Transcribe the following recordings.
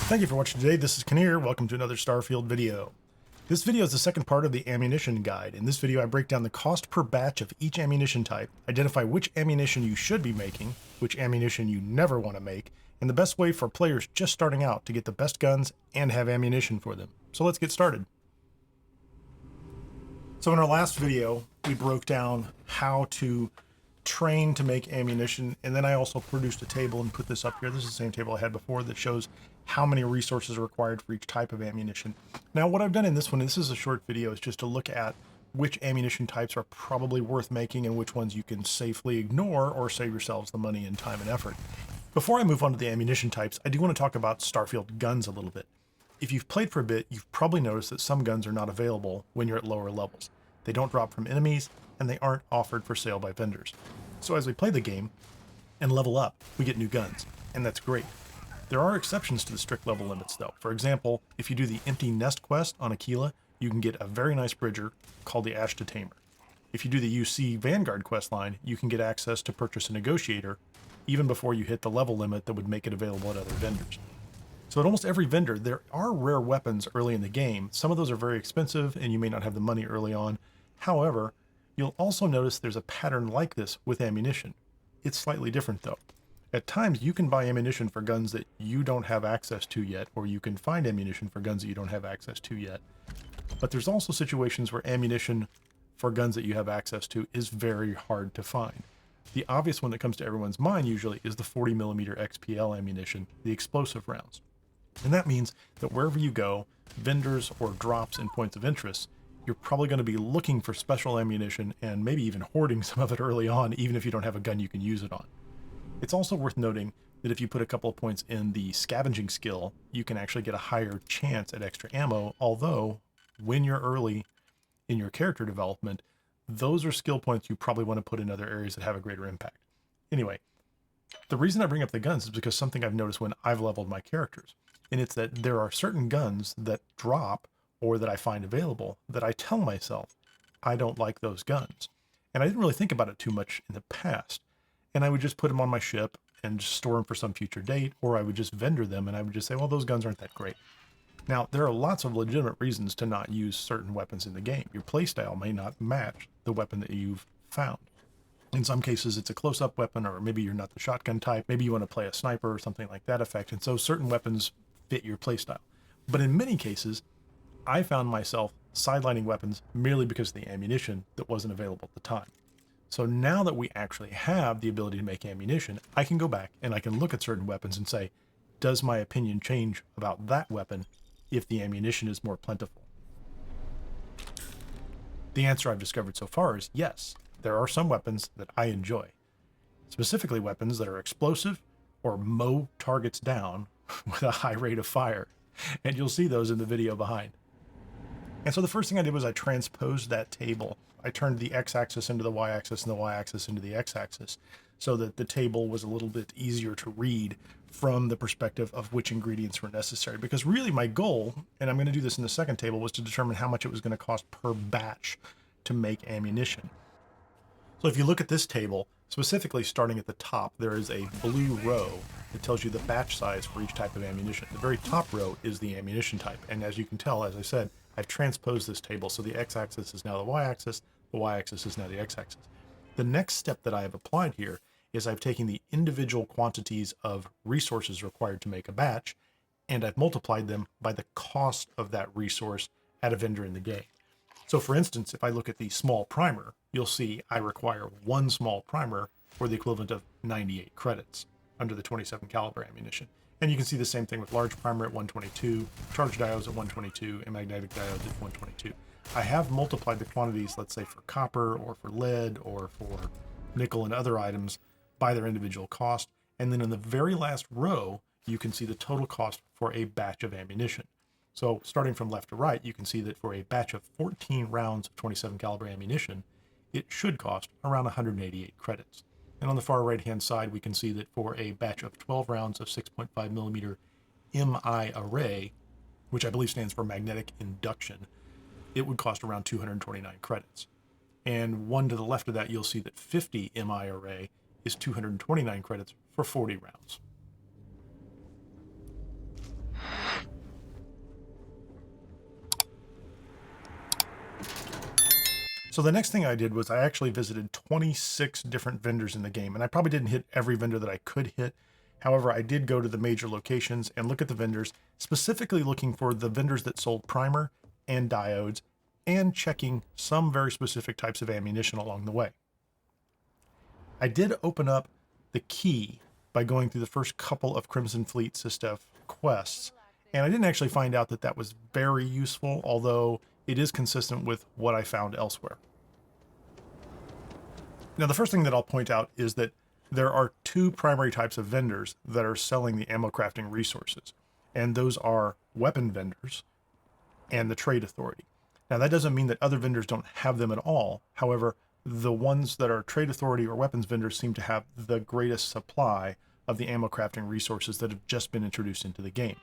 Thank you for watching today. This is Kinnear. Welcome to another Starfield video. This video is the second part of the ammunition guide. In this video, I break down the cost per batch of each ammunition type, identify which ammunition you should be making, which ammunition you never want to make, and the best way for players just starting out to get the best guns and have ammunition for them. So let's get started. So in our last video, we broke down how to train to make ammunition, and then I also produced a table and put this up here. This is the same table I had before that shows how many resources are required for each type of ammunition. Now what I've done in this one, this is a short video, is just to look at which ammunition types are probably worth making and which ones you can safely ignore or save yourselves the money and time and effort. Before I move on to the ammunition types, I do want to talk about Starfield guns a little bit. If you've played for a bit, you've probably noticed that some guns are not available when you're at lower levels. They don't drop from enemies, and they aren't offered for sale by vendors. So as we play the game and level up, we get new guns, and that's great. There are exceptions to the strict level limits though. For example, if you do the Empty Nest quest on Aquila, you can get a very nice bridger called the Ashta Tamer. If you do the UC Vanguard quest line, you can get access to purchase a negotiator even before you hit the level limit that would make it available at other vendors. So at almost every vendor, there are rare weapons early in the game. Some of those are very expensive and you may not have the money early on. However, you'll also notice there's a pattern like this with ammunition. It's slightly different though. At times you can buy ammunition for guns that you don't have access to yet, or you can find ammunition for guns that you don't have access to yet. But there's also situations where ammunition for guns that you have access to is very hard to find. The obvious one that comes to everyone's mind usually is the 40mm XPL ammunition, the explosive rounds. And that means that wherever you go, vendors or drops in points of interest, you're probably going to be looking for special ammunition and maybe even hoarding some of it early on, even if you don't have a gun you can use it on. It's also worth noting that if you put a couple of points in the scavenging skill, you can actually get a higher chance at extra ammo, although when you're early in your character development, those are skill points you probably want to put in other areas that have a greater impact. Anyway, the reason I bring up the guns is because something I've noticed when I've leveled my characters, and it's that there are certain guns that drop or that I find available that I tell myself, I don't like those guns. And I didn't really think about it too much in the past. And I would just put them on my ship and just store them for some future date, or I would just vendor them and I would just say, well, those guns aren't that great. Now, there are lots of legitimate reasons to not use certain weapons in the game. Your playstyle may not match the weapon that you've found. In some cases, it's a close-up weapon, or maybe you're not the shotgun type. Maybe you want to play a sniper or something like that effect. And so certain weapons fit your playstyle. But in many cases, I found myself sidelining weapons merely because of the ammunition that wasn't available at the time. So now that we actually have the ability to make ammunition, I can go back and I can look at certain weapons and say, does my opinion change about that weapon if the ammunition is more plentiful? The answer I've discovered so far is yes. There are some weapons that I enjoy, specifically weapons that are explosive or mow targets down with a high rate of fire. And you'll see those in the video behind. And so the first thing I did was I transposed that table. I turned the x-axis into the y-axis and the y-axis into the x-axis so that the table was a little bit easier to read from the perspective of which ingredients were necessary. Because really my goal, and I'm going to do this in the second table, was to determine how much it was going to cost per batch to make ammunition. So if you look at this table, specifically starting at the top, there is a blue row that tells you the batch size for each type of ammunition. The very top row is the ammunition type. And as you can tell, as I said, I've transposed this table, so the x-axis is now the y-axis is now the x-axis. The next step that I have applied here is I've taken the individual quantities of resources required to make a batch, and I've multiplied them by the cost of that resource at a vendor in the game. So for instance, if I look at the small primer, you'll see I require one small primer for the equivalent of 98 credits under the 27 caliber ammunition. And you can see the same thing with large primer at 122, charge diodes at 122, and magnetic diodes at 122. I have multiplied the quantities, let's say for copper or for lead or for nickel and other items by their individual cost. And then in the very last row, you can see the total cost for a batch of ammunition. So starting from left to right, you can see that for a batch of 14 rounds of 27 caliber ammunition, it should cost around 188 credits. And on the far right-hand side, we can see that for a batch of 12 rounds of 6.5mm MI array, which I believe stands for magnetic induction, it would cost around 229 credits. And one to the left of that, you'll see that 50 MI array is 229 credits for 40 rounds. So the next thing I did was I actually visited 26 different vendors in the game, and I probably didn't hit every vendor that I could hit. However, I did go to the major locations and look at the vendors, specifically looking for the vendors that sold primer and diodes, and checking some very specific types of ammunition along the way. I did open up the key by going through the first couple of Crimson Fleet System quests, and I didn't actually find out that that was very useful, although it is consistent with what I found elsewhere. Now, the first thing that I'll point out is that there are two primary types of vendors that are selling the ammo crafting resources, and those are weapon vendors and the trade authority. Now, that doesn't mean that other vendors don't have them at all. However, the ones that are trade authority or weapons vendors seem to have the greatest supply of the ammo crafting resources that have just been introduced into the game.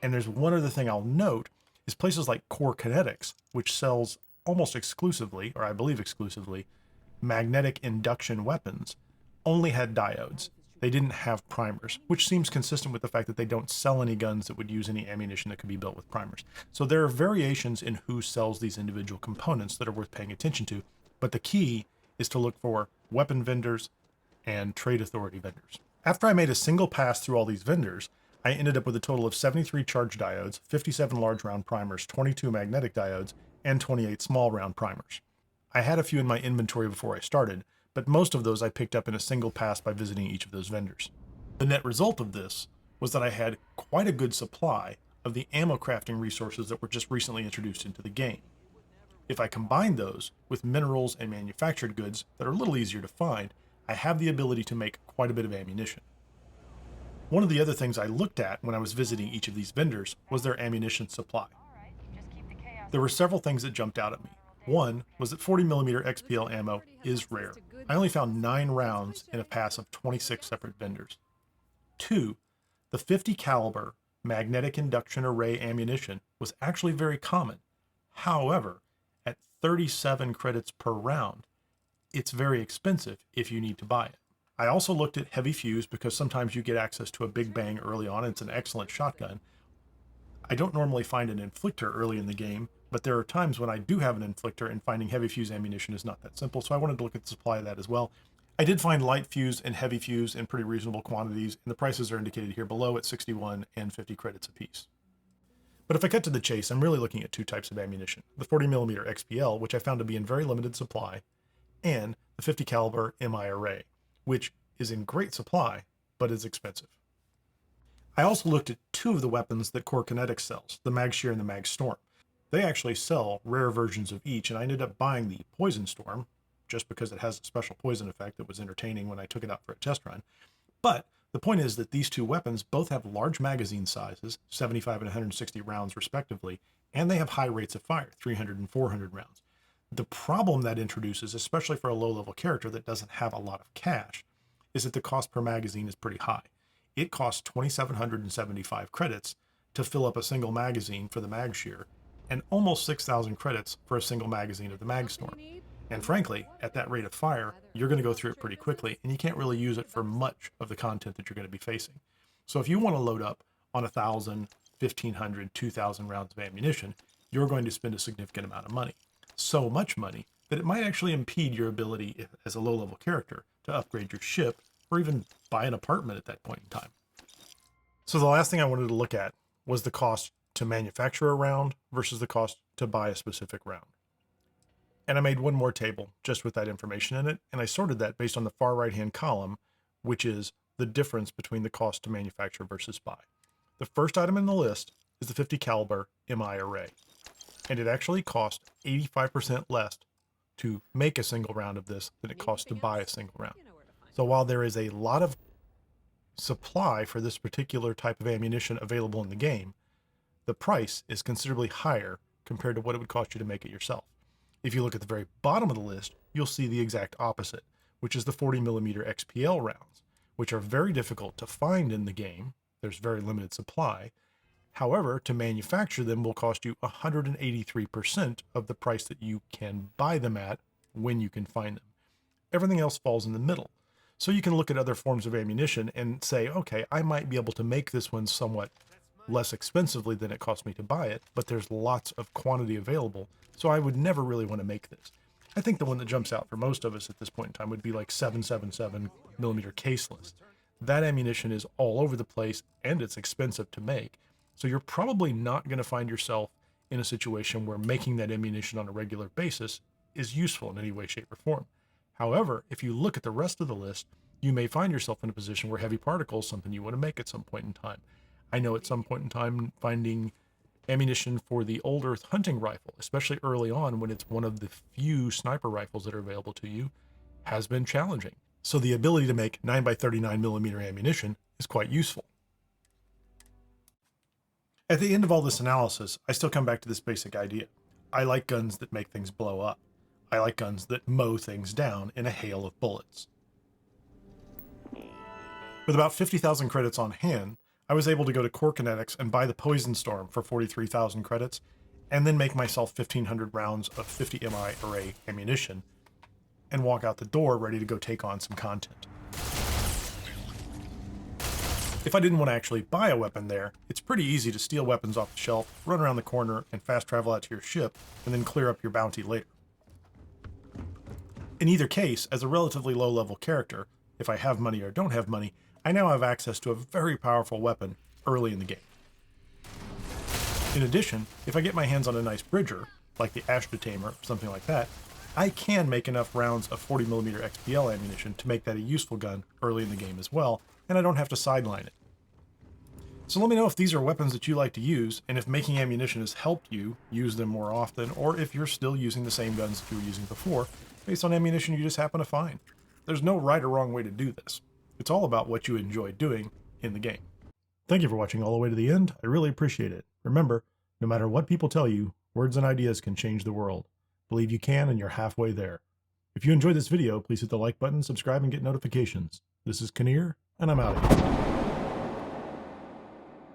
And there's one other thing I'll note is places like Core Kinetics, which sells almost exclusively, or I believe exclusively, magnetic induction weapons, only had diodes. They didn't have primers, which seems consistent with the fact that they don't sell any guns that would use any ammunition that could be built with primers. So there are variations in who sells these individual components that are worth paying attention to, but the key is to look for weapon vendors and trade authority vendors. After I made a single pass through all these vendors, I ended up with a total of 73 charge diodes, 57 large round primers, 22 magnetic diodes, and 28 small round primers. I had a few in my inventory before I started, but most of those I picked up in a single pass by visiting each of those vendors. The net result of this was that I had quite a good supply of the ammo crafting resources that were just recently introduced into the game. If I combine those with minerals and manufactured goods that are a little easier to find, I have the ability to make quite a bit of ammunition. One of the other things I looked at when I was visiting each of these vendors was their ammunition supply. There were several things that jumped out at me. One was that 40mm XPL ammo is rare. I only found 9 rounds in a pass of 26 separate vendors. 2, the 50 caliber magnetic induction array ammunition was actually very common. However, at 37 credits per round, it's very expensive if you need to buy it. I also looked at heavy fuse because sometimes you get access to a big bang early on. It's an excellent shotgun. I don't normally find an inflictor early in the game, but there are times when I do have an inflictor and finding heavy fuse ammunition is not that simple, so I wanted to look at the supply of that as well. I did find light fuse and heavy fuse in pretty reasonable quantities, and the prices are indicated here below at 61 and 50 credits apiece. But if I cut to the chase, I'm really looking at two types of ammunition. The 40mm XPL, which I found to be in very limited supply, and the 50 caliber MI array, which is in great supply, but is expensive. I also looked at two of the weapons that Core Kinetics sells, the Mag Shear and the Mag Storm. They actually sell rare versions of each, and I ended up buying the Poison Storm just because it has a special poison effect that was entertaining when I took it out for a test run. But the point is that these two weapons both have large magazine sizes, 75 and 160 rounds respectively, and they have high rates of fire, 300 and 400 rounds. The problem that introduces, especially for a low-level character that doesn't have a lot of cash, is that the cost per magazine is pretty high. It costs 2,775 credits to fill up a single magazine for the Mag Shear, and almost 6,000 credits for a single magazine of the Mag Storm. And frankly, at that rate of fire, you're going to go through it pretty quickly, and you can't really use it for much of the content that you're going to be facing. So if you want to load up on 1,000, 1,500, 2,000 rounds of ammunition, you're going to spend a significant amount of money. So much money that it might actually impede your ability as a low-level character to upgrade your ship or even buy an apartment at that point in time. So the last thing I wanted to look at was the cost to manufacture a round versus the cost to buy a specific round. And I made one more table just with that information in it, and I sorted that based on the far right-hand column, which is the difference between the cost to manufacture versus buy. The first item in the list is the 50 caliber MI array, and it actually cost 85% less to make a single round of this than it costs to buy a single round. So while there is a lot of supply for this particular type of ammunition available in the game, the price is considerably higher compared to what it would cost you to make it yourself. If you look at the very bottom of the list, you'll see the exact opposite, which is the 40mm XPL rounds, which are very difficult to find in the game. There's very limited supply. However, to manufacture them will cost you 183% of the price that you can buy them at when you can find them. Everything else falls in the middle. So you can look at other forms of ammunition and say, okay, I might be able to make this one somewhat less expensively than it cost me to buy it, but there's lots of quantity available, so I would never really want to make this. I think the one that jumps out for most of us at this point in time would be like 7.77 millimeter caseless. That ammunition is all over the place and it's expensive to make. So you're probably not going to find yourself in a situation where making that ammunition on a regular basis is useful in any way, shape, or form. However, if you look at the rest of the list, you may find yourself in a position where heavy particles is something you want to make at some point in time. I know at some point in time finding ammunition for the old Earth hunting rifle, especially early on when it's one of the few sniper rifles that are available to you, has been challenging. So the ability to make 9x39 millimeter ammunition is quite useful. At the end of all this analysis, I still come back to this basic idea. I like guns that make things blow up. I like guns that mow things down in a hail of bullets. With about 50,000 credits on hand, I was able to go to Core Kinetics and buy the Poison Storm for 43,000 credits, and then make myself 1,500 rounds of 50 MI array ammunition, and walk out the door ready to go take on some content. If I didn't want to actually buy a weapon there, it's pretty easy to steal weapons off the shelf, run around the corner, and fast travel out to your ship, and then clear up your bounty later. In either case, as a relatively low-level character, if I have money or don't have money, I now have access to a very powerful weapon early in the game. In addition, if I get my hands on a nice bridger, like the Ashta Tamer or something like that, I can make enough rounds of 40mm XPL ammunition to make that a useful gun early in the game as well, and I don't have to sideline it. So let me know if these are weapons that you like to use, and if making ammunition has helped you use them more often, or if you're still using the same guns that you were using before, based on ammunition you just happen to find. There's no right or wrong way to do this. It's all about what you enjoy doing in the game. Thank you for watching all the way to the end. I really appreciate it. Remember, no matter what people tell you, words and ideas can change the world. Believe you can, and you're halfway there. If you enjoyed this video, please hit the like button, subscribe, and get notifications. This is Kinnear, and I'm out of here.